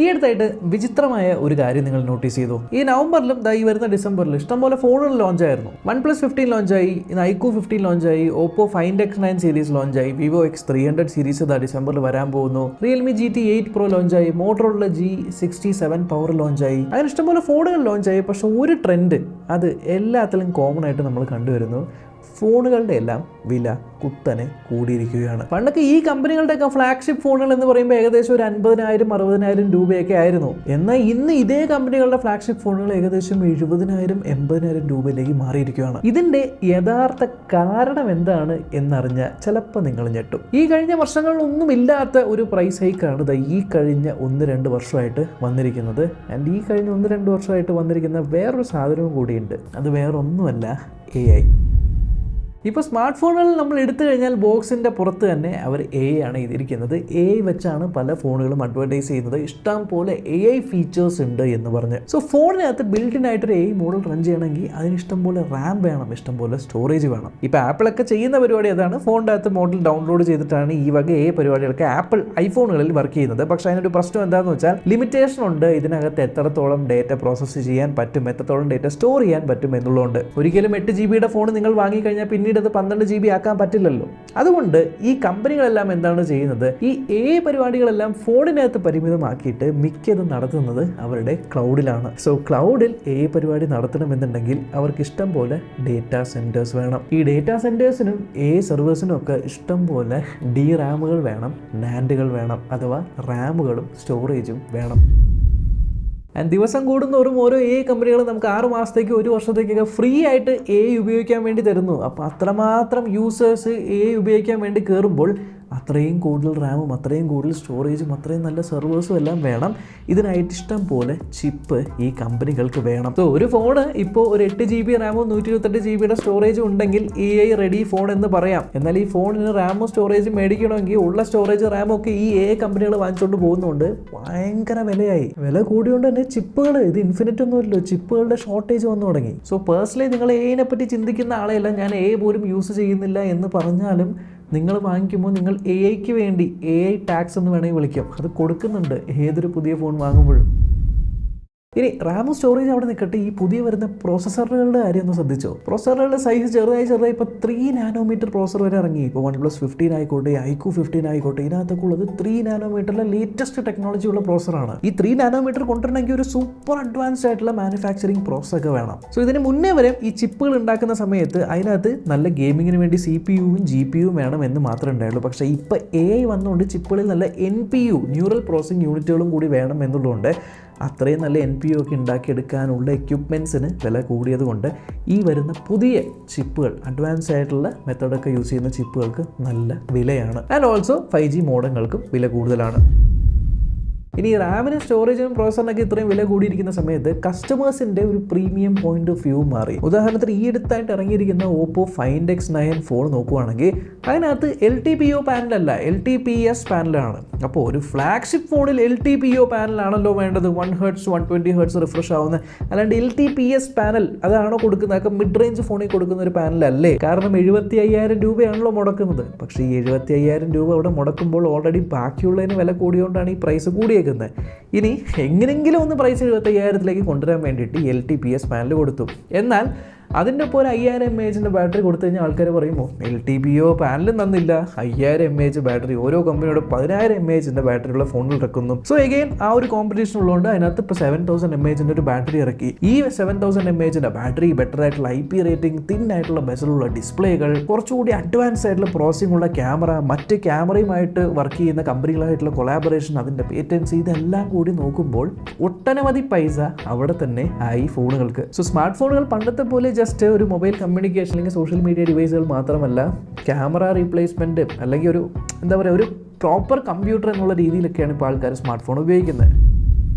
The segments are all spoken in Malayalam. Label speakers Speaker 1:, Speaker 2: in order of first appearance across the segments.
Speaker 1: ഈ അടുത്തായിട്ട് വിചിത്രമായ ഒരു കാര്യം നിങ്ങൾ നോട്ടീസ് ചെയ്തു. ഈ നവംബറിലും ഈ വരുന്ന ഡിസംബറിലും ഇഷ്ടംപോലെ ഫോണുകൾ ലോഞ്ച് ആയിരുന്നു. OnePlus 15 ലോഞ്ചായി, iQOO 15 ലോഞ്ചായി, Oppo Find X9 സീരീസ് ലോഞ്ചായി, Vivo X300 സീരീസ് ഡിസംബറിൽ വരാൻ പോകുന്നു, Realme GT8 Pro ലോഞ്ചായി, Motorola G67 പവർ ലോഞ്ചായി. അങ്ങനെ ഇഷ്ടംപോലെ ഫോണുകൾ ലോഞ്ചായി. പക്ഷെ ഒരു ട്രെൻഡ് അത് എല്ലാത്തിലും കോമൺ ആയിട്ട് നമ്മൾ കണ്ടുവരുന്നു. ഫോണുകളുടെ എല്ലാം വില കുത്തനെ കൂടിയിരിക്കുകയാണ്. പണ്ടൊക്കെ ഈ കമ്പനികളുടെയൊക്കെ ഫ്ലാഗ്ഷിപ്പ് ഫോണുകൾ എന്ന് പറയുമ്പോൾ ഏകദേശം ഒരു 50,000-60,000 രൂപയൊക്കെ ആയിരുന്നു. എന്നാൽ ഇന്ന് ഇതേ കമ്പനികളുടെ ഫ്ലാഗ്ഷിപ്പ് ഫോണുകൾ ഏകദേശം 70,000-80,000 രൂപയിലേക്ക് മാറിയിരിക്കുകയാണ്. ഇതിന്റെ യഥാർത്ഥ കാരണം എന്താണ് എന്നറിഞ്ഞ ചിലപ്പോൾ നിങ്ങൾ ഞെട്ടും. ഈ കഴിഞ്ഞ വർഷങ്ങളിലൊന്നും ഇല്ലാത്ത ഒരു പ്രൈസ് ഹൈക്കാണ് ഈ കഴിഞ്ഞ 1-2 വർഷമായിട്ട് വന്നിരിക്കുന്നത്. ആൻഡ് ഈ കഴിഞ്ഞ 1-2 വർഷമായിട്ട് വന്നിരിക്കുന്ന വേറൊരു സാധനവും കൂടിയുണ്ട്. അത് വേറൊന്നുമല്ല, AI. ഇപ്പോൾ സ്മാർട്ട് ഫോണുകളിൽ നമ്മൾ എടുത്തു കഴിഞ്ഞാൽ ബോക്സിൻ്റെ പുറത്ത് തന്നെ അവർ AI ആണ് ചെയ്തിരിക്കുന്നത്. AI വെച്ചാണ് പല ഫോണുകളും അഡ്വർടൈസ് ചെയ്യുന്നത്. ഇഷ്ടം പോലെ AI ഫീച്ചേഴ്സ് ഉണ്ട് എന്ന് പറഞ്ഞ്. സോ ഫോണിനകത്ത് ബിൽഡിൻ ആയിട്ടൊരു AI മോഡൽ റൺ ചെയ്യണമെങ്കിൽ അതിന് ഇഷ്ടംപോലെ റാം വേണം, ഇഷ്ടംപോലെ സ്റ്റോറേജ് വേണം. ഇപ്പോൾ ആപ്പിളൊക്കെ ചെയ്യുന്ന പരിപാടി അതാണ്. ഫോണിൻ്റെ അകത്ത് മോഡൽ ഡൗൺലോഡ് ചെയ്തിട്ടാണ് ഈ വക AI പരിപാടികളൊക്കെ ആപ്പിൾ ഐഫോണുകളിൽ വർക്ക് ചെയ്യുന്നത്. പക്ഷേ അതിനൊരു പ്രശ്നം എന്താണെന്ന് വെച്ചാൽ ലിമിറ്റേഷൻ ഉണ്ട്. ഇതിനകത്ത് എത്രത്തോളം ഡേറ്റ പ്രോസസ്സ് ചെയ്യാൻ പറ്റും, എത്രത്തോളം ഡേറ്റ സ്റ്റോർ ചെയ്യാൻ പറ്റും എന്നുള്ളതുകൊണ്ട്. ഒരിക്കലും 8 GB ഫോൺ നിങ്ങൾ വാങ്ങിക്കഴിഞ്ഞാൽ പിന്നീട് അത് 12 GB ആക്കാൻ പറ്റില്ലല്ലോ. അതുകൊണ്ട് ഈ കമ്പനികളെല്ലാം എന്താണ് ചെയ്യുന്നത്, ഈ AI പരിപാടികളെല്ലാം ഫോണിനകത്ത് പരിമിതമാക്കിയിട്ട് മിക്കതും നടത്തുന്നത് അവരുടെ ക്ലൗഡിലാണ്. സോ ക്ലൗഡിൽ AI പരിപാടി നടത്തണമെന്നുണ്ടെങ്കിൽ അവർക്ക് ഇഷ്ടം പോലെ ഡേറ്റാ സെൻറ്റേഴ്സ് വേണം. ഈ ഡേറ്റാ സെൻറ്റേഴ്സിനും AI സെർവേഴ്സിനും ഒക്കെ ഇഷ്ടം പോലെ DRAMകൾ വേണം, NANDകൾ വേണം, അഥവാ റാമുകളും സ്റ്റോറേജും വേണം. ആൻഡ് ദിവസം കൂടുന്നോറും ഓരോ AI കമ്പനികൾ നമുക്ക് 6 മാസത്തേക്ക് 1 വർഷത്തേക്കൊക്കെ ഫ്രീ ആയിട്ട് AI ഉപയോഗിക്കാൻ വേണ്ടി തരുന്നു. അപ്പോൾ അത്രമാത്രം യൂസേഴ്സ് AI ഉപയോഗിക്കാൻ വേണ്ടി കയറുമ്പോൾ അത്രയും കൂടുതൽ റാമും അത്രയും കൂടുതൽ സ്റ്റോറേജും അത്രയും നല്ല സെർവേഴ്സും എല്ലാം വേണം. ഇതിനായിട്ട് ഇഷ്ടം പോലെ ചിപ്പ് ഈ കമ്പനികൾക്ക് വേണം. സോ ഒരു ഫോണ് ഇപ്പോൾ ഒരു 8 GB റാമും 128 GB സ്റ്റോറേജും ഉണ്ടെങ്കിൽ AI റെഡി ഫോൺ എന്ന് പറയാം. എന്നാൽ ഈ ഫോണിന് റാമും സ്റ്റോറേജും മേടിക്കണമെങ്കിൽ ഉള്ള സ്റ്റോറേജ് റാമും ഒക്കെ ഈ AI കമ്പനികൾ വാങ്ങിച്ചുകൊണ്ട് പോകുന്നതുകൊണ്ട് ഭയങ്കര വിലയായി. വില കൂടിയോണ്ട് തന്നെ ചിപ്പുകൾ, ഇത് ഇൻഫിനിറ്റ് ഒന്നുമല്ലോ, ചിപ്പുകളുടെ ഷോർട്ടേജ് വന്നു തുടങ്ങി. സോ പേഴ്സണലി നിങ്ങൾ AI പറ്റി ചിന്തിക്കുന്ന ആളെയല്ല ഞാൻ. AI പോലും യൂസ് ചെയ്യുന്നില്ല എന്ന് പറഞ്ഞാലും നിങ്ങൾ വാങ്ങിക്കുമ്പോൾ നിങ്ങൾ AIക്ക് വേണ്ടി AI ടാക്സ് എന്ന് വേണമെങ്കിൽ വിളിക്കാം. അത് കൊടുക്കുന്നുണ്ട് ഏതൊരു പുതിയ ഫോൺ വാങ്ങുമ്പോഴും. ഇനി റാമും സ്റ്റോറേജ് അവിടെ നിൽക്കട്ടെ, ഈ പുതിയ വരുന്ന പ്രോസസ്സറുകളുടെ കാര്യം ഒന്ന് ശ്രദ്ധിച്ചോ. പ്രോസസ്സറുകളുടെ സൈസ് ചെറുതായി ഇപ്പോൾ 3 നാനോമീറ്റർ പ്രോസസ്സർ വരെ ഇറങ്ങി. ഇപ്പോൾ OnePlus 15 ആയിക്കോട്ടെ, iQOO 15 ആയിക്കോട്ടെ, ഇതിനകത്തൊക്കെ ഉള്ളത് 3 നാനോമീറ്ററിലെ ലേറ്റസ്റ്റ് ടെക്നോളജി ഉള്ള പ്രോസസ്സറാണ്. ഈ 3 നാനോമീറ്റർ കൊണ്ടുവരണമെങ്കിൽ ഒരു സൂപ്പർ അഡ്വാൻസ്ഡ് ആയിട്ടുള്ള മാനുഫാക്ചറിങ് പ്രോസസ് ഒക്കെ വേണം. സോ ഇതിന് മുന്നേ വരെ ഈ ചിപ്പുകൾ ഉണ്ടാക്കുന്ന സമയത്ത് അതിനകത്ത് നല്ല ഗെയിമിങ്ങിന് വേണ്ടി CPUവും GPUവും വേണം എന്ന് മാത്രമേ ഉണ്ടായുള്ളൂ. പക്ഷേ ഇപ്പോൾ AI വന്നുകൊണ്ട് ചിപ്പുകളിൽ നല്ല NPU ന്യൂറൽ പ്രോസസ്സിംഗ് യൂണിറ്റുകളും കൂടി വേണം എന്നുള്ളതുകൊണ്ട് അത്രയും നല്ല NPU ഒക്കെ ഉണ്ടാക്കിയെടുക്കാനുള്ള എക്യുപ്മെൻറ്റ്സിന് വില കൂടിയതുകൊണ്ട് ഈ വരുന്ന പുതിയ ചിപ്പുകൾ, അഡ്വാൻസ് ആയിട്ടുള്ള മെത്തേഡൊക്കെ യൂസ് ചെയ്യുന്ന ചിപ്പുകൾക്ക് നല്ല വിലയാണ്. ആൻഡ് ഓൾസോ 5G മോഡങ്ങൾക്കും വില കൂടുതലാണ്. ഇനി റാമിനും സ്റ്റോറേജിനും പ്രോസസ്സറിനൊക്കെ ഇത്രയും വില കൂടിയിരിക്കുന്ന സമയത്ത് കസ്റ്റമേഴ്സിൻ്റെ ഒരു പ്രീമിയം പോയിന്റ് ഓഫ് വ്യൂ മാറി. ഉദാഹരണത്തിന് ഈ അടുത്തായിട്ട് ഇറങ്ങിയിരിക്കുന്ന Oppo Find X9 ഫോൺ നോക്കുവാണെങ്കിൽ അതിനകത്ത് LTPO പാനലല്ല, LTPS പാനലാണ്. അപ്പോൾ ഒരു ഫ്ലാഗ്ഷിപ്പ് ഫോണിൽ LTPO പാനലാണല്ലോ വേണ്ടത്, 1 Hz 120 Hz റിഫ്രഷ് ആവുന്ന. അല്ലാണ്ട് LTPS പാനൽ അതാണോ കൊടുക്കുന്നത്? അതൊക്കെ മിഡ് റേഞ്ച് ഫോണിൽ കൊടുക്കുന്ന ഒരു പാനലല്ലേ. കാരണം 75,000 രൂപയാണല്ലോ മുടക്കുന്നത്. പക്ഷേ ഈ 75,000 രൂപ അവിടെ മുടക്കുമ്പോൾ ഓൾറെഡി ബാക്കിയുള്ളതിന് വില കൂടിയോണ്ടാണ് ഈ പ്രൈസ് കൂടിയത്. ഇനി എങ്ങനെങ്കിലും ഒന്ന് പ്രൈസ് 75,000 കൊണ്ടുവരാൻ വേണ്ടിയിട്ട് LTPS പാനൽ കൊടുത്തു. എന്നാൽ അതിൻ്റെ ഒപ്പം ഒരു 5000 mAh ബാറ്ററി കൊടുത്തു കഴിഞ്ഞാൽ ആൾക്കാർ പറയുമോ LTPO പാനലും തന്നില്ല, 5000 mAh ബാറ്ററി. ഓരോ കമ്പനിയോട് 10000 mAh ബാറ്ററിയുള്ള ഫോണിൽ ഇറക്കുന്നു. സോ എഗെയിൻ ആ ഒരു കോമ്പറ്റീഷൻ ഉള്ളതുകൊണ്ട് അതിനകത്ത് ഇപ്പോൾ 7000 mAh ഒരു ബാറ്ററി ഇറക്കി. ഈ 7000 mAh ബാറ്ററി, ബെറ്റർ ആയിട്ടുള്ള IP റേറ്റിംഗ്, തിൻ ആയിട്ടുള്ള ബെസലുള്ള ഡിസ്പ്ലേകൾ, കുറച്ചുകൂടി അഡ്വാൻസ് ആയിട്ടുള്ള പ്രോസസ്സിംഗ് ഉള്ള ക്യാമറ, മറ്റ് ക്യാമറയുമായിട്ട് വർക്ക് ചെയ്യുന്ന കമ്പനികളായിട്ടുള്ള കൊളാബറേഷൻ, അതിൻ്റെ പേറ്റൻസ്, ഇതെല്ലാം കൂടി നോക്കുമ്പോൾ ഒട്ടനവധി പൈസ അവിടെ തന്നെ ആയി ഫോണുകൾക്ക്. സോ സ്മാർട്ട് ഫോണുകൾ പണ്ടത്തെ പോലെ ജസ്റ്റ് ഒരു മൊബൈൽ കമ്മ്യൂണിക്കേഷൻ അല്ലെങ്കിൽ സോഷ്യൽ മീഡിയ ഡിവൈസുകൾ മാത്രമല്ല, ക്യാമറ റീപ്ലേസ്മെൻറ്റ് അല്ലെങ്കിൽ ഒരു എന്താ പറയുക, ഒരു പ്രോപ്പർ കമ്പ്യൂട്ടർ എന്നുള്ള രീതിയിലൊക്കെയാണ് ഇപ്പോൾ ആൾക്കാർ സ്മാർട്ട് ഫോൺ ഉപയോഗിക്കുന്നത്.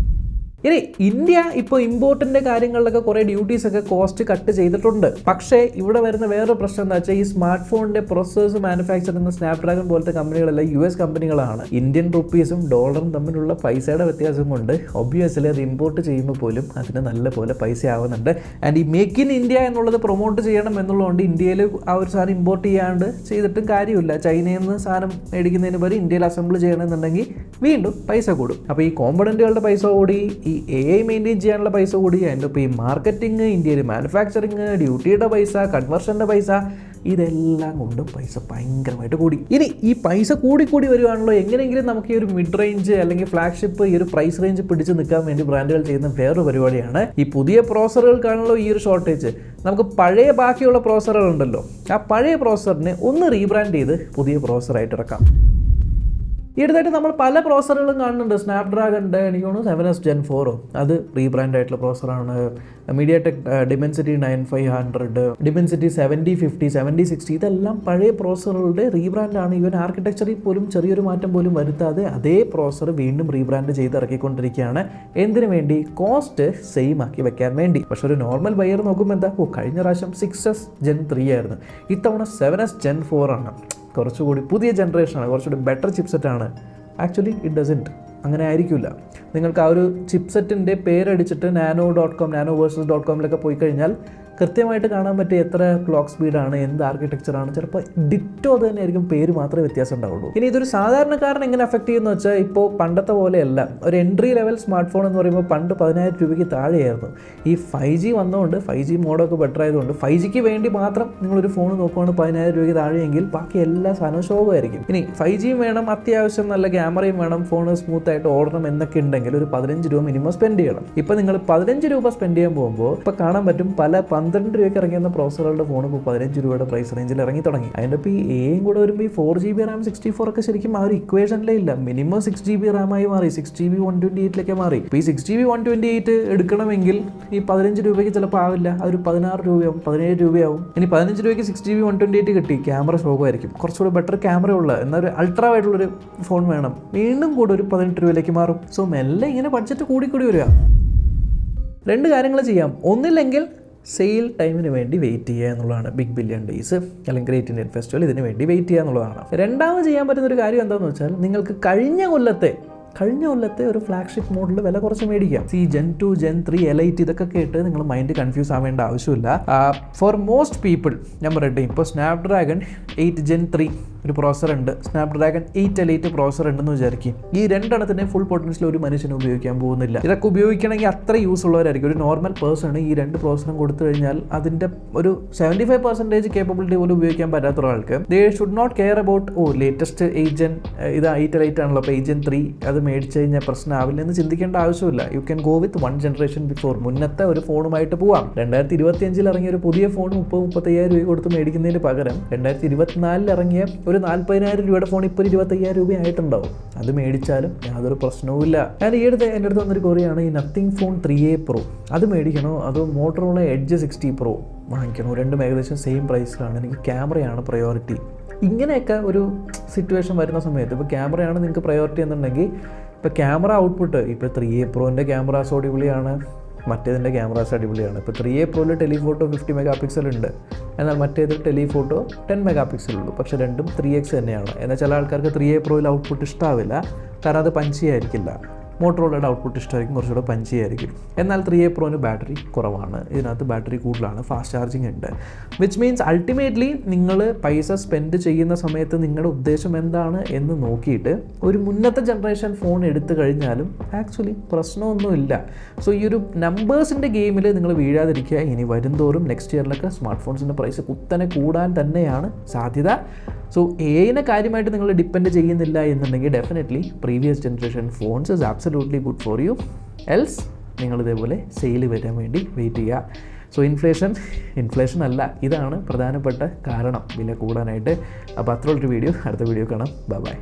Speaker 1: ഇനി ഇന്ത്യ ഇപ്പോൾ ഇമ്പോർട്ടിൻ്റെ കാര്യങ്ങളിലൊക്കെ കുറേ ഡ്യൂട്ടീസൊക്കെ കോസ്റ്റ് കട്ട് ചെയ്തിട്ടുണ്ട്. പക്ഷേ ഇവിടെ വരുന്ന വേറൊരു പ്രശ്നം എന്താ വെച്ചാൽ ഈ സ്മാർട്ട് ഫോണിൻ്റെ പ്രൊസസ്സേഴ്സ് മാനുഫാക്ചർ ചെയ്യുന്ന സ്നാപ്ഡ്രാഗൺ പോലത്തെ കമ്പനികളെല്ലാം US കമ്പനികളാണ്. ഇന്ത്യൻ റുപ്പീസും ഡോളറും തമ്മിലുള്ള പൈസയുടെ വ്യത്യാസം കൊണ്ട് ഒബ്വിയസ്ലി അത് ഇമ്പോർട്ട് ചെയ്യുമ്പോൾ പോലും അതിന് നല്ല പോലെ പൈസ ആവുന്നുണ്ട്. ആൻഡ് ഈ മേക്ക് ഇൻ ഇന്ത്യ എന്നുള്ളത് പ്രൊമോട്ട് ചെയ്യണം എന്നുള്ളതുകൊണ്ട് ഇന്ത്യയിൽ ആ ഒരു സാധനം ഇമ്പോർട്ട് ചെയ്യാണ്ട് ചെയ്തിട്ടും കാര്യമില്ല. ചൈനയിൽ നിന്ന് സാധനം മേടിക്കുന്നതിന് പകരം ഇന്ത്യയിൽ അസംബിൾ ചെയ്യണമെന്നുണ്ടെങ്കിൽ വീണ്ടും പൈസ കൂടും. അപ്പോൾ ഈ കോമ്പണൻറ്റുകളുടെ പൈസ കൂടി, ഈ AI മെയിൻറ്റെയിൻ ചെയ്യാനുള്ള പൈസ കൂടി, അതിൻ്റെ ഇപ്പോൾ ഈ മാർക്കറ്റിംഗ്, ഇന്ത്യയിൽ മാനുഫാക്ചറിങ്, ഡ്യൂട്ടിയുടെ പൈസ, കൺവേർഷൻ്റെ പൈസ, ഇതെല്ലാം കൊണ്ടും പൈസ ഭയങ്കരമായിട്ട് കൂടി. ഇനി ഈ പൈസ കൂടി വരുവാണല്ലോ, എങ്ങനെയെങ്കിലും നമുക്ക് ഈ ഒരു മിഡ് റേഞ്ച് അല്ലെങ്കിൽ ഫ്ലാഗ്ഷിപ്പ് ഈ ഒരു പ്രൈസ് റേഞ്ച് പിടിച്ച് നിൽക്കാൻ വേണ്ടി ബ്രാൻഡുകൾ ചെയ്യുന്ന വേറൊരു പരിപാടിയാണ് ഈ പുതിയ പ്രോസറുകൾക്കാണല്ലോ ഈ ഒരു ഷോർട്ടേജ്. നമുക്ക് പഴയ ബാക്കിയുള്ള പ്രോസറുകളുണ്ടല്ലോ, ആ പഴയ പ്രോസറിനെ ഒന്ന് റീബ്രാൻഡ് ചെയ്ത് പുതിയ പ്രോസറായിട്ട് ഇറക്കാം. ഈ അടുത്തായിട്ട് നമ്മൾ പല പ്രോസറുകളും കാണുന്നുണ്ട്. സ്നാപ്ഡ്രാഗണിൻ്റെ എനിക്ക് തോന്നുന്നു 7S Gen 4 അത് റീബ്രാൻഡ് ആയിട്ടുള്ള പ്രോസറാണ്. മീഡിയാടെക് ഡിമെൻസിറ്റി 9500, ഡിമെൻസിറ്റി 7050, 7060 ഇതെല്ലാം പഴയ പ്രോസറുകളുടെ റീബ്രാൻഡാണ്. ഈവൻ ആർക്കിടെക്ചറിൽ പോലും ചെറിയൊരു മാറ്റം പോലും വരുത്താതെ അതേ പ്രോസർ വീണ്ടും റീബ്രാൻഡ് ചെയ്ത് ഇറക്കിക്കൊണ്ടിരിക്കുകയാണ്. എന്തിനു വേണ്ടി? കോസ്റ്റ് സെയിം ആക്കി വെക്കാൻ വേണ്ടി. പക്ഷെ ഒരു നോർമൽ ബയർ നോക്കുമ്പോൾ എന്താ, കഴിഞ്ഞ പ്രാവശ്യം 6S Gen 3 ആയിരുന്നു, ഇത്തവണ 7S Gen 4 ആണ്. കുറച്ചുകൂടി പുതിയ ജനറേഷനാണ്, കുറച്ചുകൂടി ബെറ്റർ ചിപ്സെറ്റാണ്. ആക്ച്വലി ഇറ്റ് ഡസൻറ്റ്, അങ്ങനെ ആയിരിക്കില്ല. നിങ്ങൾക്ക് ആ ഒരു ചിപ്സെറ്റിൻ്റെ പേരടിച്ചിട്ട് nano.com പോയി കഴിഞ്ഞാൽ കൃത്യമായിട്ട് കാണാൻ പറ്റിയ എത്ര ക്ലോക്ക് സ്പീഡാണ്, എന്ത് ആർക്കിടെക്ചറാണ്, ചിലപ്പോൾ ഡിറ്റോ അത് തന്നെ ആയിരിക്കും, പേര് മാത്രമേ വ്യത്യാസം ഉണ്ടാവുള്ളൂ. ഇനി ഇതൊരു സാധാരണക്കാരൻ എങ്ങനെ അഫക്റ്റ് ചെയ്യുന്നു വെച്ചാൽ, ഇപ്പോൾ പണ്ടത്തെ പോലെയല്ല. ഒരു എൻട്രി ലെവൽ സ്മാർട്ട് ഫോൺ എന്ന് പറയുമ്പോൾ പണ്ട് 10,000 രൂപയ്ക്ക് താഴെയായിരുന്നു. ഈ 5G വന്നതുകൊണ്ട് 5G മോഡൊക്കെ ബെറ്റർ ആയതുകൊണ്ട് 5Gക്ക് വേണ്ടി മാത്രം നിങ്ങളൊരു ഫോൺ നോക്കുകയാണ് 10,000 രൂപയ്ക്ക് താഴെയെങ്കിൽ ബാക്കി എല്ലാ സാധനവും ശോഭമായിരിക്കും. ഇനി 5Gയും വേണം, അത്യാവശ്യം നല്ല ക്യാമറയും വേണം, ഫോൺ സ്മൂത്തായിട്ട് ഓടണം എന്നൊക്കെ ഉണ്ടെങ്കിൽ ഒരു 15 രൂപ മിനിമം സ്പെൻഡ് ചെയ്യണം. ഇപ്പോൾ നിങ്ങൾ 15 രൂപ സ്പെൻഡ് ചെയ്യാൻ പോകുമ്പോൾ ഇപ്പോൾ കാണാൻ പറ്റും പല 12 രൂപയ്ക്ക് ഇറങ്ങിയ പ്രോസറുകളുടെ ഫോൺ ഇപ്പോൾ 15 രൂപയുടെ പ്രൈസ് റേഞ്ചിൽ ഇറങ്ങി തുടങ്ങി. അതിൻ്റെ ഇപ്പോൾ ഈ എയും കൂടെ വരുമ്പോൾ ഈ 4GB RAM 64 ഒക്കെ ശരിക്കും ആ ഒരു ഇക്വേഷനിലേ ഇല്ല. മിനിമം 6GB RAM ആയി മാറി, 6GB 128 മാറി. ഇപ്പോൾ ഈ 6GB 128 എടുക്കണമെങ്കിൽ ഈ 15 രൂപയ്ക്ക് ചിലപ്പോൾ ആവില്ല, ഒരു 16 രൂപയാവും, 17 രൂപയാവും. ഇനി 15 രൂപയ്ക്ക് 6GB 128 കിട്ടി, ക്യാമറ ശോകമായിരിക്കും, കുറച്ചുകൂടി ബെറ്റർ ക്യാമറ ഉള്ള എന്നാൽ ഒരു അൾട്രാ ആയിട്ടുള്ളൊരു ഫോൺ വേണം, വീണ്ടും കൂടെ ഒരു 18 രൂപയിലേക്ക് മാറും. സോ മെല്ലെ ഇങ്ങനെ ബഡ്ജറ്റ് കൂടി വരിക. രണ്ട് കാര്യങ്ങൾ ചെയ്യാം. ഒന്നില്ലെങ്കിൽ സെയിൽ ടൈമിന് വേണ്ടി വെയിറ്റ് ചെയ്യുക എന്നുള്ളതാണ്. ബിഗ് ബില്യൺ ഡേയ്സ് അല്ലെങ്കിൽ ഗ്രേറ്റ് ഇന്ത്യൻ ഫെസ്റ്റിവൽ, ഇതിന് വേണ്ടി വെയിറ്റ് ചെയ്യുക എന്നുള്ളതാണ്. രണ്ടാമത് ചെയ്യാൻ പറ്റുന്ന ഒരു കാര്യം എന്താണെന്ന് വെച്ചാൽ, നിങ്ങൾക്ക് കഴിഞ്ഞ കൊല്ലത്തെ ഒരു ഫ്ലാഗ്ഷിപ്പ് മോഡൽ വില കുറച്ച് മേടിക്കാം. Gen 2, Gen 3, Elite ഇതൊക്കെ കേട്ട് നിങ്ങൾ മൈൻഡ് കൺഫ്യൂസ് ആവേണ്ട ആവശ്യമില്ല. ഫോർ മോസ്റ്റ് പീപ്പിൾ ഞാൻ പറയട്ടെ, ഇപ്പോൾ സ്നാപ്ഡ്രാഗൺ 8 Gen 3 ഒരു പ്രോസർ ഉണ്ട്, സ്നാപ്ഡ്രാഗൺ 8 Elite പ്രോസർ ഉണ്ടെന്ന് വിചാരിക്കും. ഈ രണ്ടെണ്ണത്തിൻ്റെ ഫുൾ പൊട്ടൻഷ്യൽ ഒരു മനുഷ്യന് ഉപയോഗിക്കാൻ പോകുന്നില്ല. ഇതൊക്കെ ഉപയോഗിക്കണമെങ്കിൽ അത്ര യൂസ് ഉള്ളവരായിരിക്കും. ഒരു നോർമൽ പേഴ്സൺ ഈ രണ്ട് പ്രോസറും കൊടുത്തു കഴിഞ്ഞാൽ അതിൻ്റെ ഒരു 75% കേപ്പബിലിറ്റി പോലും ഉപയോഗിക്കാൻ പറ്റാത്ത ഒരാൾക്ക് they should not care about latest 8 Gen ഇത് 8 Elite ആണല്ലോ, അപ്പോൾ 8 Gen 3 അത് മേടിച്ചു കഴിഞ്ഞാൽ പ്രശ്നമാവില്ല എന്ന് ചിന്തിക്കേണ്ട ആവശ്യമില്ല. You can go with 1 generation before. മുന്നത്തെ ഒരു ഫോണുമായിട്ട് പോവാം. 2025 ഇറങ്ങിയ ഒരു പുതിയ ഫോൺ 30-35 രൂപ കൊടുത്ത് മേടിക്കുന്നതിന് പകരം 2024 ഇറങ്ങിയ ഒരു 40,000 രൂപയുടെ ഫോൺ ഇപ്പോൾ 25,000 രൂപ ആയിട്ടുണ്ടാവും. അത് മേടിച്ചാലും യാതൊരു പ്രശ്നവുമില്ല. ഞാൻ എൻ്റെ അടുത്ത് വന്നൊരു കൊറിയാണ് ഈ നത്തിങ് ഫോൺ 3A Pro. അത് മേടിക്കണോ അതോ മോട്ടറോള എഡ്ജ് 60 Pro വാങ്ങിക്കണോ? രണ്ടും ഏകദേശം സെയിം പ്രൈസിലാണ്. എനിക്ക് ക്യാമറയാണ് പ്രയോറിറ്റി. ഇങ്ങനെയൊക്കെ ഒരു സിറ്റുവേഷൻ വരുന്ന സമയത്ത് ഇപ്പോൾ ക്യാമറയാണ് നിങ്ങൾക്ക് പ്രയോറിറ്റി എന്നുണ്ടെങ്കിൽ ഇപ്പോൾ ക്യാമറ ഔട്ട്പുട്ട് ഇപ്പോൾ 3A Proൻ്റെ ക്യാമറാസ് അടിപൊളിയാണ്, മറ്റേതിൻ്റെ ക്യാമറാസ് അടിപൊളിയാണ്. ഇപ്പോൾ 3A Proയിൽ ടെലിഫോട്ടോ 50 മെഗാപിക്സൽ ഉണ്ട്, എന്നാൽ മറ്റേതിൽ ടെലിഫോട്ടോ 10 മെഗാപിക്സൽ ഉള്ളൂ. പക്ഷേ രണ്ടും 3x തന്നെയാണ്. എന്നാൽ ചില ആൾക്കാർക്ക് 3A Proയിൽ ഔട്ട്പുട്ട് ഇഷ്ടമാവില്ല, കാരണം അത് പഞ്ചി ആയിരിക്കില്ല. മോട്ടറോളയുടെ ഔട്ട്പുട്ട് ഇഷ്ടമായിരിക്കും, കുറച്ചുകൂടെ പഞ്ചി ആയിരിക്കും. എന്നാൽ 3A Proന് ബാറ്ററി കുറവാണ്, ഇതിനകത്ത് ബാറ്ററി കൂടുതലാണ്, ഫാസ്റ്റ് ചാർജിങ് ഉണ്ട്. വിച്ച് മീൻസ് അൾട്ടിമേറ്റ്ലി നിങ്ങൾ പൈസ സ്പെൻഡ് ചെയ്യുന്ന സമയത്ത് നിങ്ങളുടെ ഉദ്ദേശം എന്താണ് എന്ന് നോക്കിയിട്ട് ഒരു മുന്നത്തെ ജനറേഷൻ ഫോൺ എടുത്തു കഴിഞ്ഞാലും ആക്ച്വലി പ്രശ്നമൊന്നുമില്ല. സോ ഈ ഒരു നമ്പേഴ്സിൻ്റെ ഗെയിമിൽ നിങ്ങൾ വീഴാതിരിക്കുക. ഇനി വരുംതോറും നെക്സ്റ്റ് ഇയറിലൊക്കെ സ്മാർട്ട് ഫോൺസിൻ്റെ പ്രൈസ് കുത്തനെ കൂടാൻ തന്നെയാണ് സാധ്യത. സോ എഐനെ കാര്യമായിട്ട് നിങ്ങൾ ഡിപ്പെൻഡ് ചെയ്യുന്നില്ല എന്നുണ്ടെങ്കിൽ definitely previous generation phones is absolutely good for you. Else നിങ്ങൾ ഇതേപോലെ സെയിൽ വരാൻ വേണ്ടി വെയിറ്റ് ചെയ്യുക. സോ ഇൻഫ്ലേഷൻ അല്ല, ഇതാണ് പ്രധാനപ്പെട്ട കാരണം വില കൂടാനായിട്ട്. അപ്പോൾ അത്രയുള്ളൊരു വീഡിയോ, അടുത്ത വീഡിയോ കാണാം. ബൈ.